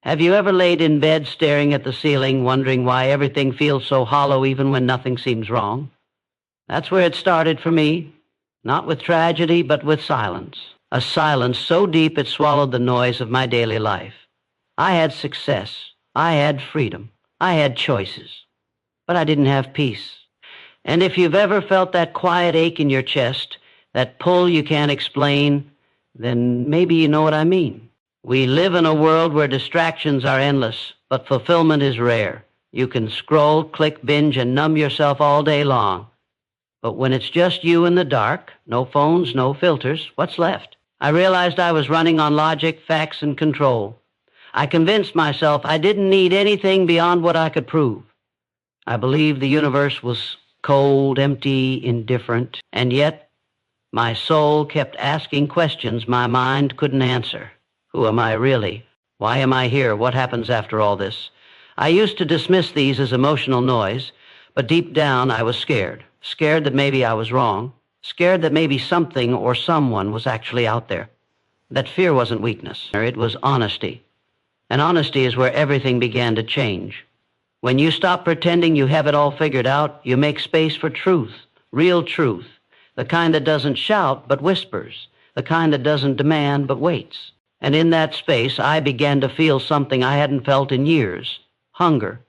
Have you ever laid in bed staring at the ceiling, wondering why everything feels so hollow even when nothing seems wrong? That's where it started for me, not with tragedy, but with silence. A silence so deep it swallowed the noise of my daily life. I had success. I had freedom. I had choices. But I didn't have peace. And if you've ever felt that quiet ache in your chest, that pull you can't explain, then maybe you know what I mean. We live in a world where distractions are endless, but fulfillment is rare. You can scroll, click, binge, and numb yourself all day long. But when it's just you in the dark, no phones, no filters, what's left? I realized I was running on logic, facts, and control. I convinced myself I didn't need anything beyond what I could prove. I believed the universe was cold, empty, indifferent, and yet my soul kept asking questions my mind couldn't answer. Who am I really? Why am I here? What happens after all this? I used to dismiss these as emotional noise, but deep down I was scared. Scared that maybe I was wrong. Scared that maybe something or someone was actually out there. That fear wasn't weakness. It was honesty. And honesty is where everything began to change. When you stop pretending you have it all figured out, you make space for truth, real truth, the kind that doesn't shout but whispers, the kind that doesn't demand but waits. And in that space, I began to feel something I hadn't felt in years. Hunger.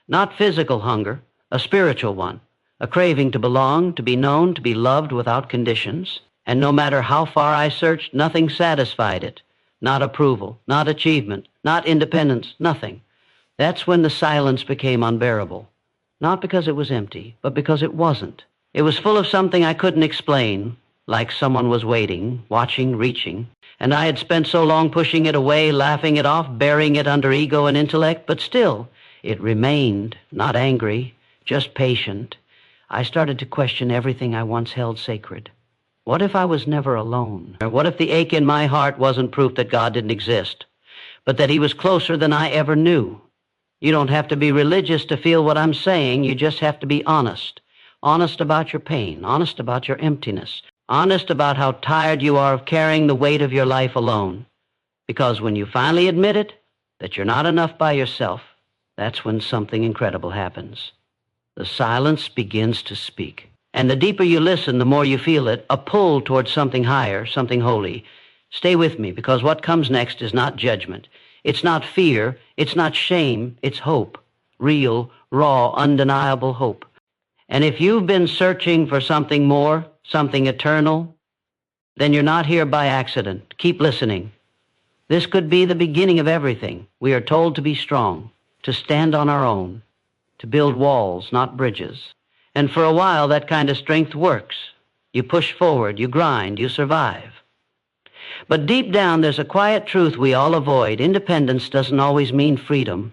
Not physical hunger, a spiritual one. A craving to belong, to be known, to be loved without conditions. And no matter how far I searched, nothing satisfied it. Not approval, not achievement, not independence, nothing. That's when the silence became unbearable. Not because it was empty, but because it wasn't. It was full of something I couldn't explain, like someone was waiting, watching, reaching. And I had spent so long pushing it away, laughing it off, burying it under ego and intellect, but still, it remained, not angry, just patient. I started to question everything I once held sacred. What if I was never alone? Or what if the ache in my heart wasn't proof that God didn't exist, but that he was closer than I ever knew? You don't have to be religious to feel what I'm saying. You just have to be honest. Honest about your pain, honest about your emptiness, honest about how tired you are of carrying the weight of your life alone. Because when you finally admit it, that you're not enough by yourself, that's when something incredible happens. The silence begins to speak. And the deeper you listen, the more you feel it, a pull towards something higher, something holy. Stay with me, because what comes next is not judgment. It's not fear. It's not shame. It's hope. Real, raw, undeniable hope. And if you've been searching for something more, something eternal, then you're not here by accident. Keep listening. This could be the beginning of everything. We are told to be strong, to stand on our own, to build walls, not bridges. And for a while, that kind of strength works. You push forward, you grind, you survive. But deep down, there's a quiet truth we all avoid. Independence doesn't always mean freedom.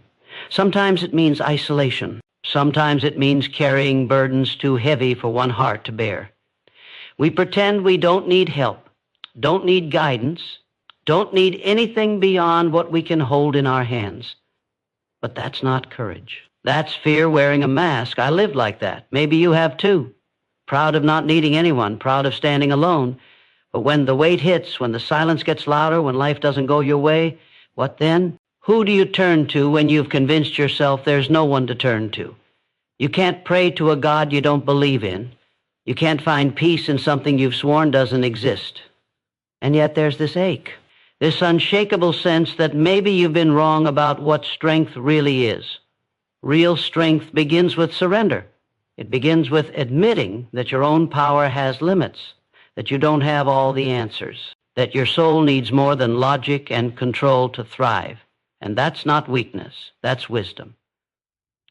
Sometimes it means isolation. Sometimes it means carrying burdens too heavy for one heart to bear. We pretend we don't need help, don't need guidance, don't need anything beyond what we can hold in our hands. But that's not courage. That's fear wearing a mask. I lived like that. Maybe you have too. Proud of not needing anyone, proud of standing alone. But when the weight hits, when the silence gets louder, when life doesn't go your way, what then? Who do you turn to when you've convinced yourself there's no one to turn to? You can't pray to a God you don't believe in. You can't find peace in something you've sworn doesn't exist. And yet there's this ache, this unshakable sense that maybe you've been wrong about what strength really is. Real strength begins with surrender. It begins with admitting that your own power has limits, that you don't have all the answers, that your soul needs more than logic and control to thrive. And that's not weakness, that's wisdom.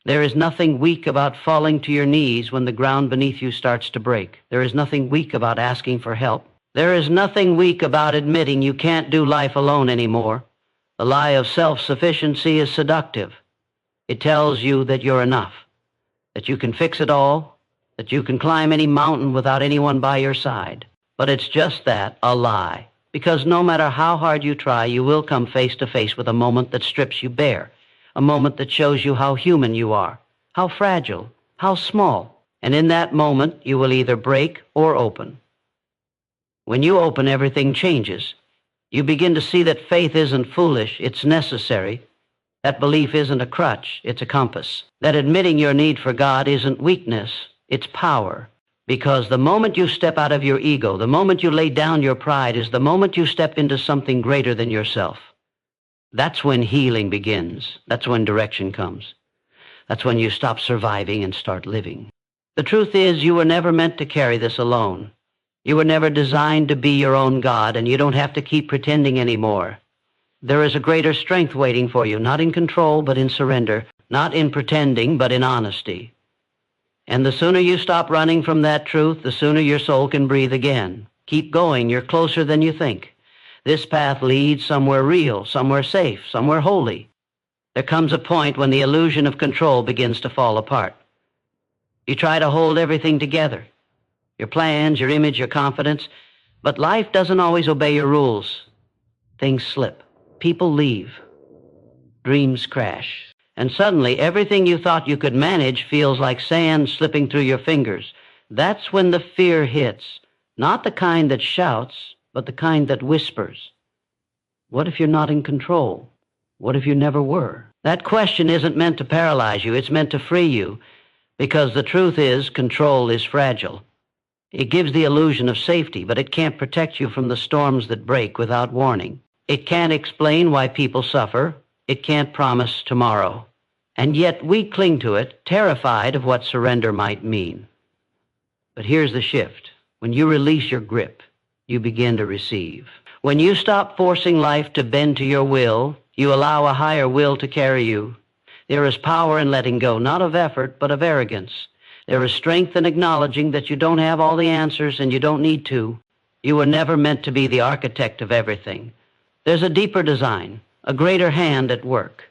There is nothing weak about falling to your knees when the ground beneath you starts to break. There is nothing weak about asking for help. There is nothing weak about admitting you can't do life alone anymore. The lie of self-sufficiency is seductive. It tells you that you're enough, that you can fix it all, that you can climb any mountain without anyone by your side. But it's just that, a lie. Because no matter how hard you try, you will come face to face with a moment that strips you bare, a moment that shows you how human you are, how fragile, how small. And in that moment, you will either break or open. When you open, everything changes. You begin to see that faith isn't foolish, it's necessary. That belief isn't a crutch, it's a compass. That admitting your need for God isn't weakness, it's power. Because the moment you step out of your ego, the moment you lay down your pride, is the moment you step into something greater than yourself. That's when healing begins. That's when direction comes. That's when you stop surviving and start living. The truth is, you were never meant to carry this alone. You were never designed to be your own God, and you don't have to keep pretending anymore. There is a greater strength waiting for you, not in control, but in surrender, not in pretending, but in honesty. And the sooner you stop running from that truth, the sooner your soul can breathe again. Keep going. You're closer than you think. This path leads somewhere real, somewhere safe, somewhere holy. There comes a point when the illusion of control begins to fall apart. You try to hold everything together, your plans, your image, your confidence, but life doesn't always obey your rules. Things slip. People leave. Dreams crash. And suddenly, everything you thought you could manage feels like sand slipping through your fingers. That's when the fear hits. Not the kind that shouts, but the kind that whispers. What if you're not in control? What if you never were? That question isn't meant to paralyze you. It's meant to free you. Because the truth is, control is fragile. It gives the illusion of safety, but it can't protect you from the storms that break without warning. It can't explain why people suffer. It can't promise tomorrow. And yet we cling to it, terrified of what surrender might mean. But here's the shift. When you release your grip, you begin to receive. When you stop forcing life to bend to your will, you allow a higher will to carry you. There is power in letting go, not of effort, but of arrogance. There is strength in acknowledging that you don't have all the answers and you don't need to. You were never meant to be the architect of everything. There's a deeper design, a greater hand at work.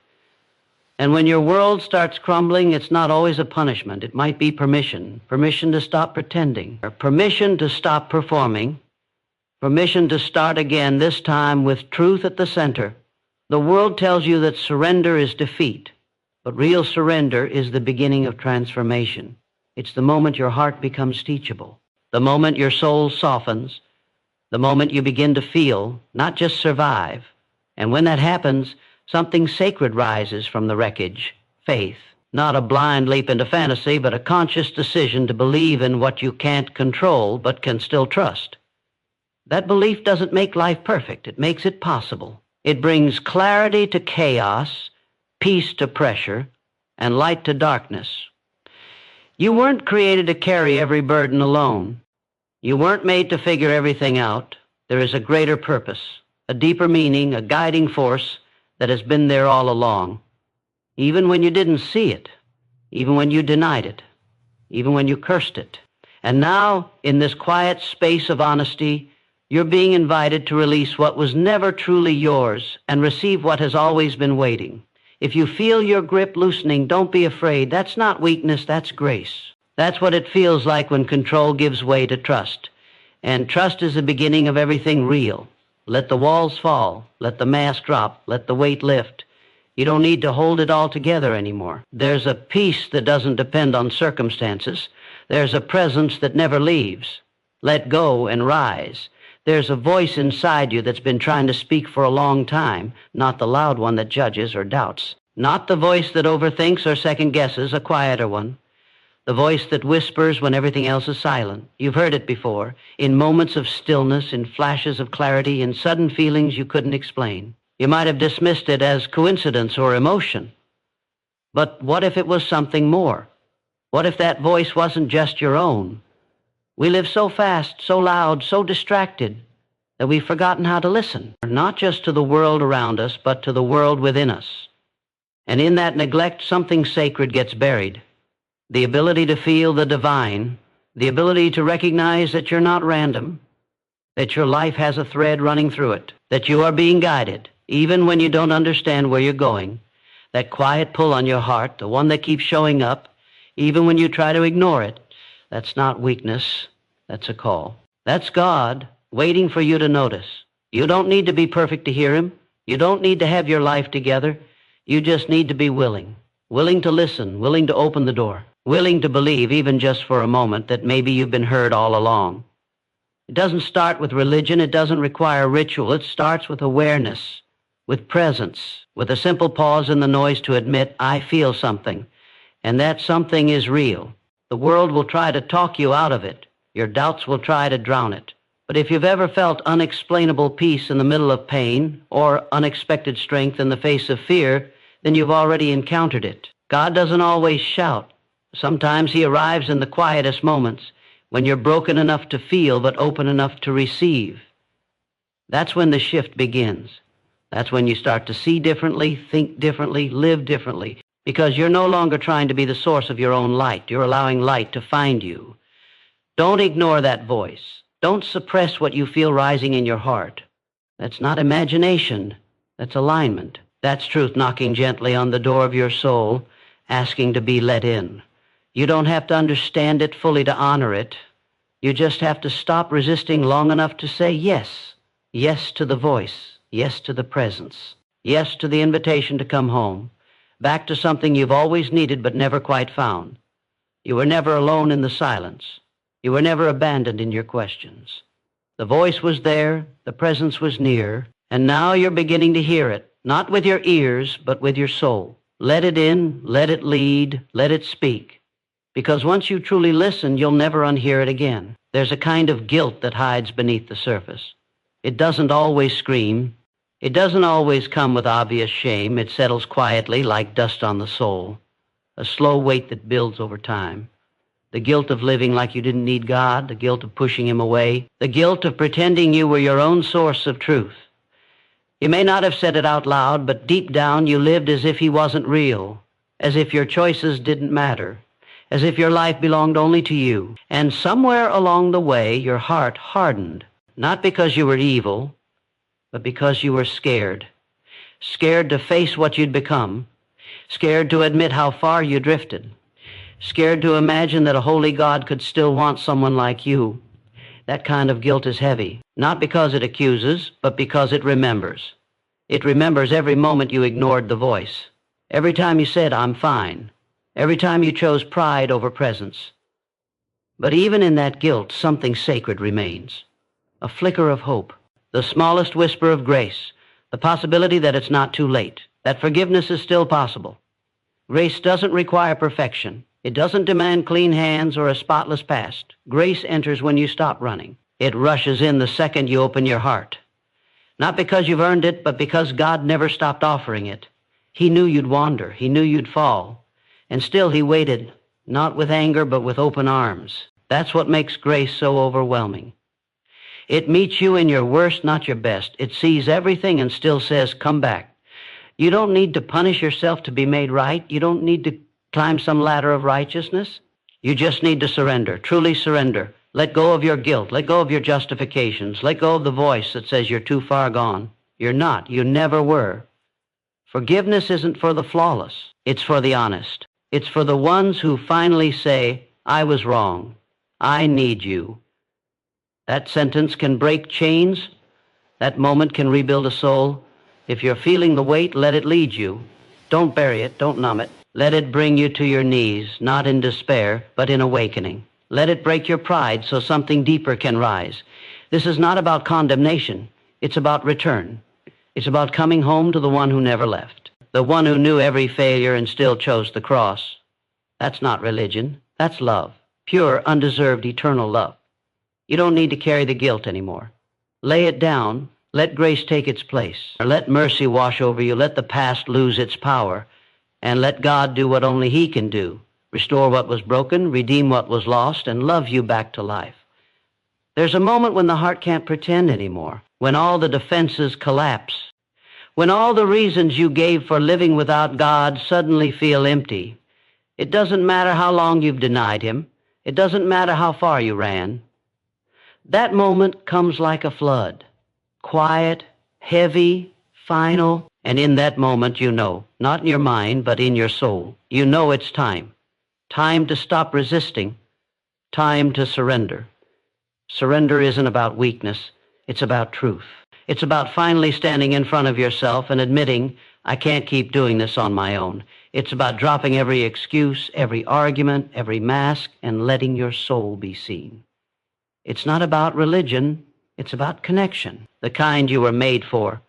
And when your world starts crumbling, it's not always a punishment. It might be permission. Permission to stop pretending. Or permission to stop performing. Permission to start again, this time with truth at the center. The world tells you that surrender is defeat. But real surrender is the beginning of transformation. It's the moment your heart becomes teachable. The moment your soul softens. The moment you begin to feel, not just survive. And when that happens, something sacred rises from the wreckage. Faith. Not a blind leap into fantasy, but a conscious decision to believe in what you can't control, but can still trust. That belief doesn't make life perfect. It makes it possible. It brings clarity to chaos, peace to pressure, and light to darkness. You weren't created to carry every burden alone. You weren't made to figure everything out. There is a greater purpose, a deeper meaning, a guiding force that has been there all along. Even when you didn't see it, even when you denied it, even when you cursed it. And now, in this quiet space of honesty, you're being invited to release what was never truly yours and receive what has always been waiting. If you feel your grip loosening, don't be afraid. That's not weakness, that's grace. That's what it feels like when control gives way to trust. And trust is the beginning of everything real. Let the walls fall. Let the mask drop. Let the weight lift. You don't need to hold it all together anymore. There's a peace that doesn't depend on circumstances. There's a presence that never leaves. Let go and rise. There's a voice inside you that's been trying to speak for a long time, not the loud one that judges or doubts. Not the voice that overthinks or second-guesses, a quieter one. The voice that whispers when everything else is silent. You've heard it before, in moments of stillness, in flashes of clarity, in sudden feelings you couldn't explain. You might have dismissed it as coincidence or emotion. But what if it was something more? What if that voice wasn't just your own? We live so fast, so loud, so distracted, that we've forgotten how to listen, not just to the world around us, but to the world within us. And in that neglect, something sacred gets buried. The ability to feel the divine, the ability to recognize that you're not random, that your life has a thread running through it, that you are being guided, even when you don't understand where you're going, that quiet pull on your heart, the one that keeps showing up, even when you try to ignore it. That's not weakness, that's a call. That's God waiting for you to notice. You don't need to be perfect to hear him. You don't need to have your life together. You just need to be willing. Willing to listen, willing to open the door. Willing to believe, even just for a moment, that maybe you've been heard all along. It doesn't start with religion. It doesn't require ritual. It starts with awareness. with presence, with a simple pause in the noise to admit, I feel something, and that something is real. The world will try to talk you out of it. Your doubts will try to drown it. But if you've ever felt unexplainable peace in the middle of pain or unexpected strength in the face of fear, then you've already encountered it. God doesn't always shout. Sometimes he arrives in the quietest moments when you're broken enough to feel but open enough to receive. That's when the shift begins. That's when you start to see differently, think differently, live differently, because you're no longer trying to be the source of your own light. You're allowing light to find you. Don't ignore that voice. Don't suppress what you feel rising in your heart. That's not imagination. That's alignment. That's truth knocking gently on the door of your soul, asking to be let in. You don't have to understand it fully to honor it. You just have to stop resisting long enough to say yes. Yes to the voice. Yes to the presence. Yes to the invitation to come home, back to something you've always needed but never quite found. You were never alone in the silence. You were never abandoned in your questions. The voice was there, the presence was near, and now you're beginning to hear it, not with your ears, but with your soul. Let it in, let it lead, let it speak. Because once you truly listen, you'll never unhear it again. There's a kind of guilt that hides beneath the surface. It doesn't always scream. It doesn't always come with obvious shame. It settles quietly like dust on the soul, a slow weight that builds over time. The guilt of living like you didn't need God, the guilt of pushing him away, the guilt of pretending you were your own source of truth. You may not have said it out loud, but deep down you lived as if he wasn't real, as if your choices didn't matter, as if your life belonged only to you. And somewhere along the way, your heart hardened, not because you were evil, but because you were scared. Scared to face what you'd become, scared to admit how far you drifted, scared to imagine that a holy God could still want someone like you. That kind of guilt is heavy, not because it accuses, but because it remembers. It remembers every moment you ignored the voice, every time you said, I'm fine, every time you chose pride over presence. But even in that guilt, something sacred remains, a flicker of hope, the smallest whisper of grace, the possibility that it's not too late, that forgiveness is still possible. Grace doesn't require perfection. It doesn't demand clean hands or a spotless past. Grace enters when you stop running. It rushes in the second you open your heart. Not because you've earned it, but because God never stopped offering it. He knew you'd wander. He knew you'd fall. And still he waited, not with anger, but with open arms. That's what makes grace so overwhelming. It meets you in your worst, not your best. It sees everything and still says, come back. You don't need to punish yourself to be made right. You don't need to climb some ladder of righteousness. You just need to surrender, truly surrender. Let go of your guilt. Let go of your justifications. Let go of the voice that says you're too far gone. You're not. You never were. Forgiveness isn't for the flawless. It's for the honest. It's for the ones who finally say, I was wrong. I need you. That sentence can break chains. That moment can rebuild a soul. If you're feeling the weight, let it lead you. Don't bury it. Don't numb it. Let it bring you to your knees, not in despair, but in awakening. Let it break your pride so something deeper can rise. This is not about condemnation. It's about return. It's about coming home to the one who never left, the one who knew every failure and still chose the cross. That's not religion. That's love, pure, undeserved, eternal love. You don't need to carry the guilt anymore. Lay it down. Let grace take its place. Or let mercy wash over you. Let the past lose its power. And let God do what only he can do. Restore what was broken, redeem what was lost, and love you back to life. There's a moment when the heart can't pretend anymore, when all the defenses collapse, when all the reasons you gave for living without God suddenly feel empty. It doesn't matter how long you've denied him. It doesn't matter how far you ran. That moment comes like a flood, quiet, heavy, final, and in that moment you know, not in your mind, but in your soul, you know it's time. Time to stop resisting. Time to surrender. Surrender isn't about weakness. It's about truth. It's about finally standing in front of yourself and admitting, I can't keep doing this on my own. It's about dropping every excuse, every argument, every mask, and letting your soul be seen. It's not about religion. It's about connection, the kind you were made for,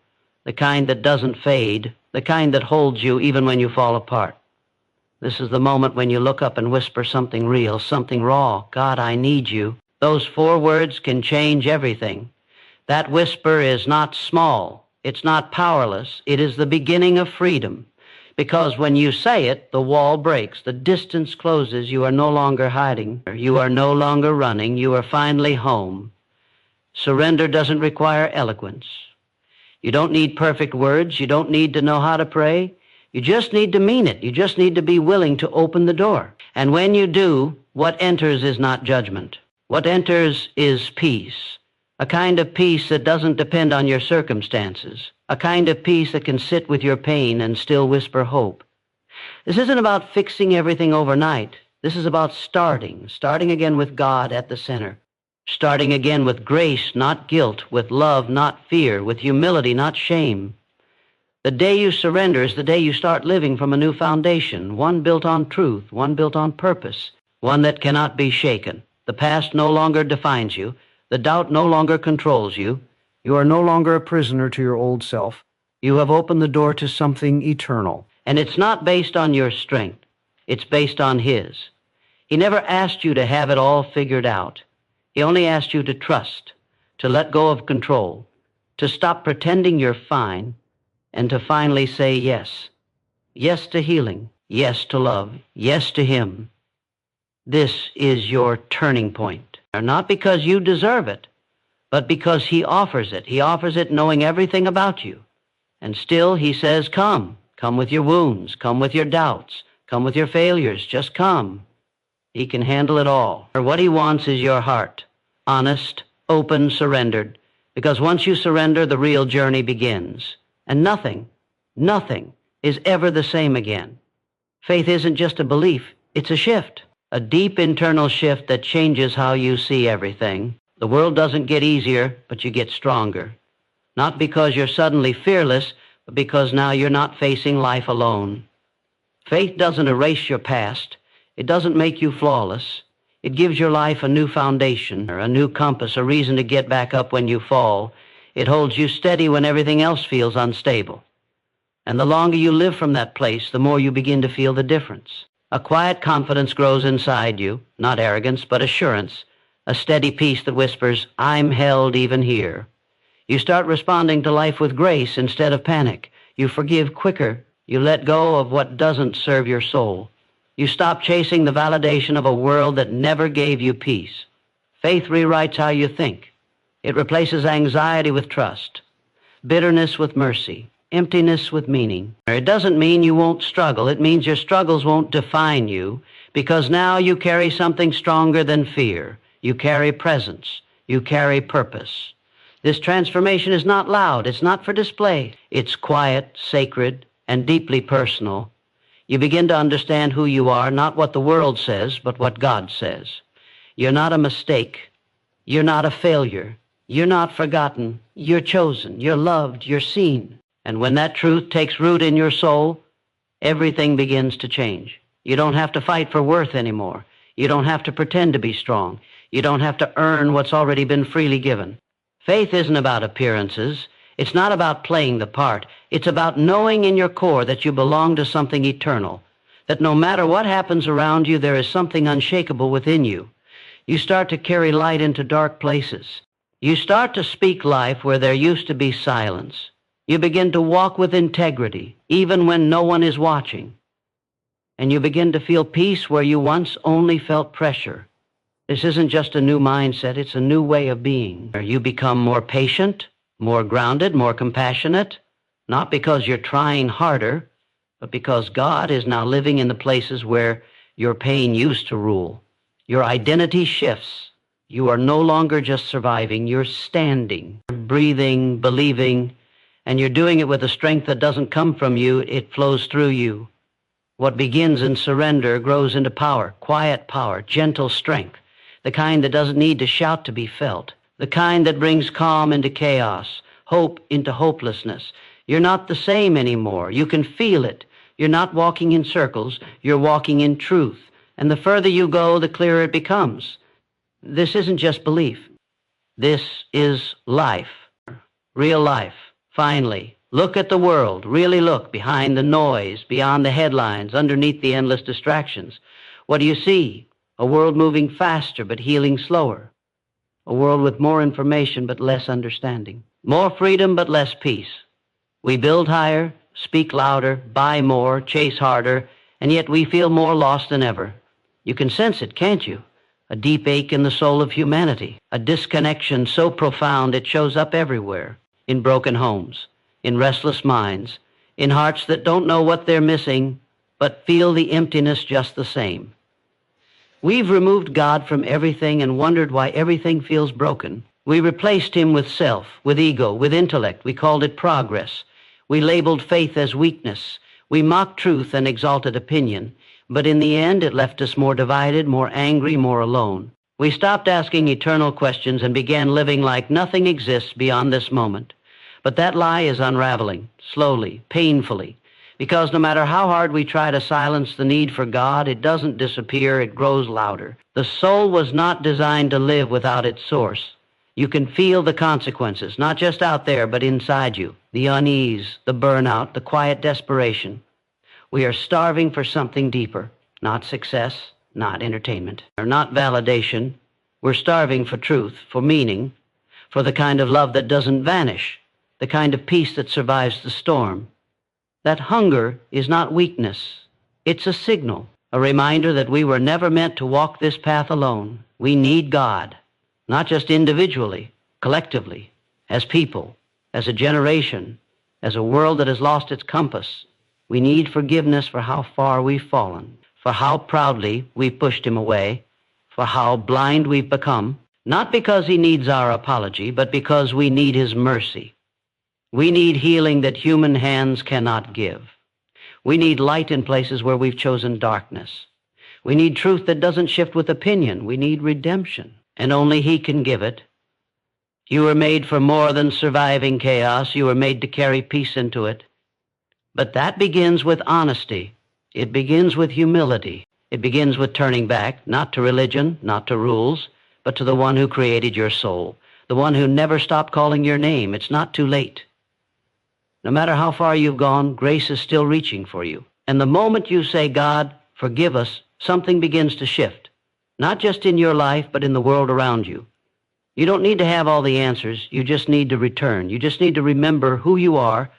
the kind that doesn't fade, the kind that holds you even when you fall apart. This is the moment when you look up and whisper something real, something raw. God, I need you. Those 4 words can change everything. That whisper is not small. It's not powerless. It is the beginning of freedom. Because when you say it, the wall breaks, the distance closes, you are no longer hiding, you are no longer running, you are finally home. Surrender doesn't require eloquence. You don't need perfect words, you don't need to know how to pray, you just need to mean it, you just need to be willing to open the door. And when you do, what enters is not judgment. What enters is peace. A kind of peace that doesn't depend on your circumstances. A kind of peace that can sit with your pain and still whisper hope. This isn't about fixing everything overnight. This is about starting again with God at the center. Starting again with grace, not guilt, with love, not fear, with humility, not shame. The day you surrender is the day you start living from a new foundation, one built on truth, one built on purpose, one that cannot be shaken. The past no longer defines you. The doubt no longer controls you. You are no longer a prisoner to your old self. You have opened the door to something eternal. And it's not based on your strength. It's based on His. He never asked you to have it all figured out. He only asked you to trust, to let go of control, to stop pretending you're fine, and to finally say yes. Yes to healing. Yes to love. Yes to Him. This is your turning point. Not because you deserve it, but because He offers it. He offers it knowing everything about you. And still He says, come. Come with your wounds. Come with your doubts. Come with your failures. Just come. He can handle it all. What He wants is your heart. Honest, open, surrendered. Because once you surrender, the real journey begins. And nothing is ever the same again. Faith isn't just a belief. It's a shift. A deep internal shift that changes how you see everything. The world doesn't get easier, but you get stronger. Not because you're suddenly fearless, but because now you're not facing life alone. Faith doesn't erase your past. It doesn't make you flawless. It gives your life a new foundation, or a new compass, a reason to get back up when you fall. It holds you steady when everything else feels unstable. And the longer you live from that place, the more you begin to feel the difference. A quiet confidence grows inside you, not arrogance, but assurance, a steady peace that whispers, I'm held even here. You start responding to life with grace instead of panic. You forgive quicker. You let go of what doesn't serve your soul. You stop chasing the validation of a world that never gave you peace. Faith rewrites how you think. It replaces anxiety with trust, bitterness with mercy, emptiness with meaning. It doesn't mean you won't struggle. It means your struggles won't define you, because now you carry something stronger than fear. You carry presence. You carry purpose. This transformation is not loud. It's not for display. It's quiet, sacred, and deeply personal. You begin to understand who you are, not what the world says, but what God says. You're not a mistake. You're not a failure. You're not forgotten. You're chosen. You're loved. You're seen. And when that truth takes root in your soul, everything begins to change. You don't have to fight for worth anymore. You don't have to pretend to be strong. You don't have to earn what's already been freely given. Faith isn't about appearances. It's not about playing the part. It's about knowing in your core that you belong to something eternal, that no matter what happens around you, there is something unshakable within you. You start to carry light into dark places. You start to speak life where there used to be silence. You begin to walk with integrity, even when no one is watching. And you begin to feel peace where you once only felt pressure. This isn't just a new mindset, it's a new way of being. You become more patient, more grounded, more compassionate, not because you're trying harder, but because God is now living in the places where your pain used to rule. Your identity shifts. You are no longer just surviving, you're standing, breathing, believing, and you're doing it with a strength that doesn't come from you, it flows through you. What begins in surrender grows into power, quiet power, gentle strength, the kind that doesn't need to shout to be felt, the kind that brings calm into chaos, hope into hopelessness. You're not the same anymore. You can feel it. You're not walking in circles. You're walking in truth. And the further you go, the clearer it becomes. This isn't just belief. This is life, real life. Finally, Look at the world. Really look behind the noise, beyond the headlines, underneath the endless distractions. What do you see? A world moving faster but healing slower. A world with more information but less understanding. More freedom but less peace. We build higher, speak louder, buy more, chase harder, and yet we feel more lost than ever. You can sense it, can't you? A deep ache in the soul of humanity. A disconnection so profound it shows up everywhere. In broken homes, in restless minds, in hearts that don't know what they're missing, but feel the emptiness just the same. We've removed God from everything and wondered why everything feels broken. We replaced him with self, with ego, with intellect. We called it progress. We labeled faith as weakness. We mocked truth and exalted opinion. But in the end, it left us more divided, more angry, more alone. We stopped asking eternal questions and began living like nothing exists beyond this moment. But that lie is unraveling, slowly, painfully, because no matter how hard we try to silence the need for God, it doesn't disappear, it grows louder. The soul was not designed to live without its source. You can feel the consequences, not just out there, but inside you. The unease, the burnout, the quiet desperation. We are starving for something deeper, not success, not entertainment, or not validation. We're starving for truth, for meaning, for the kind of love that doesn't vanish, the kind of peace that survives the storm. That hunger is not weakness. It's a signal, a reminder that we were never meant to walk this path alone. We need God, not just individually, collectively, as people, as a generation, as a world that has lost its compass. We need forgiveness for how far we've fallen, for how proudly we've pushed him away, for how blind we've become, not because he needs our apology, but because we need his mercy. We need healing that human hands cannot give. We need light in places where we've chosen darkness. We need truth that doesn't shift with opinion. We need redemption, and only he can give it. You were made for more than surviving chaos. You were made to carry peace into it. But that begins with honesty. It begins with humility. It begins with turning back, not to religion, not to rules, but to the one who created your soul, the one who never stopped calling your name. It's not too late. No matter how far you've gone, grace is still reaching for you. And the moment you say, God, forgive us, something begins to shift, not just in your life, but in the world around you. You don't need to have all the answers. You just need to return. You just need to remember who you are,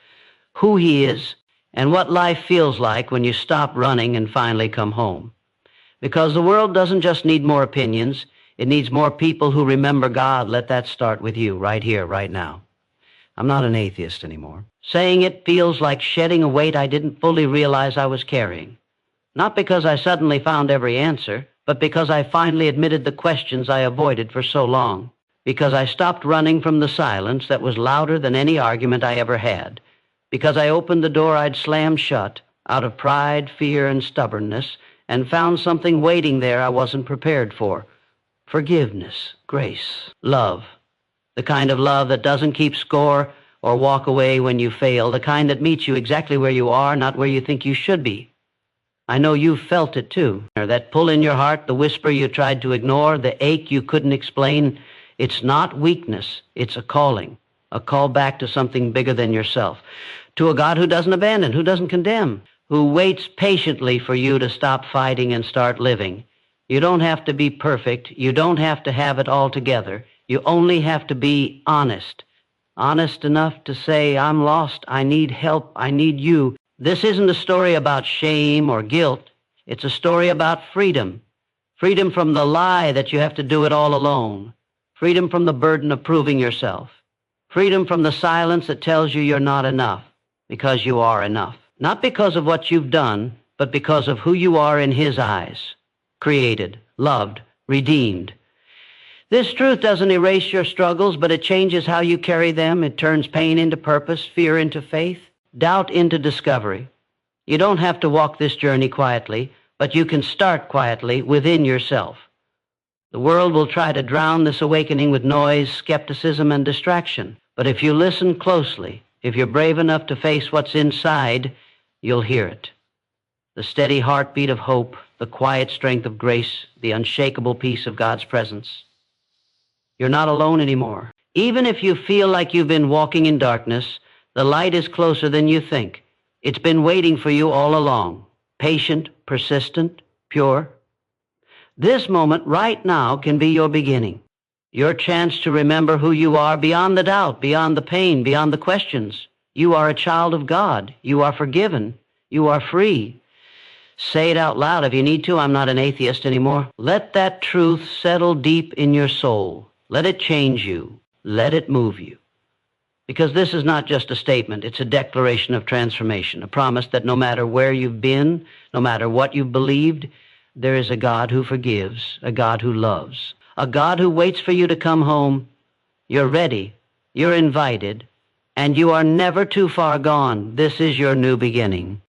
who he is, and what life feels like when you stop running and finally come home. Because the world doesn't just need more opinions. It needs more people who remember God. Let that start with you right here, right now. I'm not an atheist anymore. Saying it feels like shedding a weight I didn't fully realize I was carrying. Not because I suddenly found every answer, but because I finally admitted the questions I avoided for so long. Because I stopped running from the silence that was louder than any argument I ever had. Because I opened the door I'd slammed shut out of pride, fear, and stubbornness, and found something waiting there I wasn't prepared for. Forgiveness, grace, love. The kind of love that doesn't keep score or walk away when you fail. The kind that meets you exactly where you are, not where you think you should be. I know you've felt it too. That pull in your heart, the whisper you tried to ignore, the ache you couldn't explain. It's not weakness. It's a calling. A call back to something bigger than yourself. To a God who doesn't abandon, who doesn't condemn, who waits patiently for you to stop fighting and start living. You don't have to be perfect. You don't have to have it all together. You only have to be honest. Honest enough to say, I'm lost, I need help, I need you. This isn't a story about shame or guilt. It's a story about freedom. Freedom from the lie that you have to do it all alone. Freedom from the burden of proving yourself. Freedom from the silence that tells you you're not enough, because you are enough. Not because of what you've done, but because of who you are in his eyes. Created, loved, redeemed. This truth doesn't erase your struggles, but it changes how you carry them. It turns pain into purpose, fear into faith, doubt into discovery. You don't have to walk this journey quietly, but you can start quietly within yourself. The world will try to drown this awakening with noise, skepticism, and distraction. But if you listen closely, if you're brave enough to face what's inside, you'll hear it. The steady heartbeat of hope, the quiet strength of grace, the unshakable peace of God's presence. You're not alone anymore. Even if you feel like you've been walking in darkness, The light is closer than you think. It's been waiting for you all along. Patient, persistent, pure. This moment right now can be your beginning. Your chance to remember who you are beyond the doubt, beyond the pain, beyond the questions. You are a child of God. You are forgiven. You are free. Say it out loud if you need to. I'm not an atheist anymore. Let that truth settle deep in your soul. Let it change you. Let it move you. Because this is not just a statement. It's a declaration of transformation, a promise that no matter where you've been, no matter what you've believed, there is a God who forgives, a God who loves, a God who waits for you to come home. You're ready. You're invited. And you are never too far gone. This is your new beginning.